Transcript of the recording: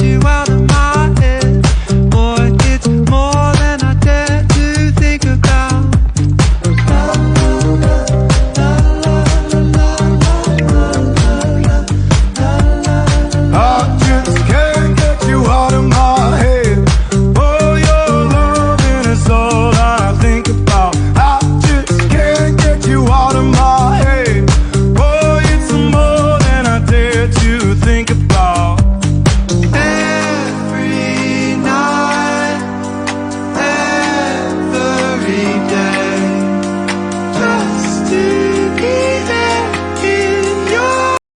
you out of my head. Boy, it's more than I dare to think about. I just can't get you out of my head. Oh, your loving is all I think about. I just can't get you out of my head. Oh, it's more than I dare to think about.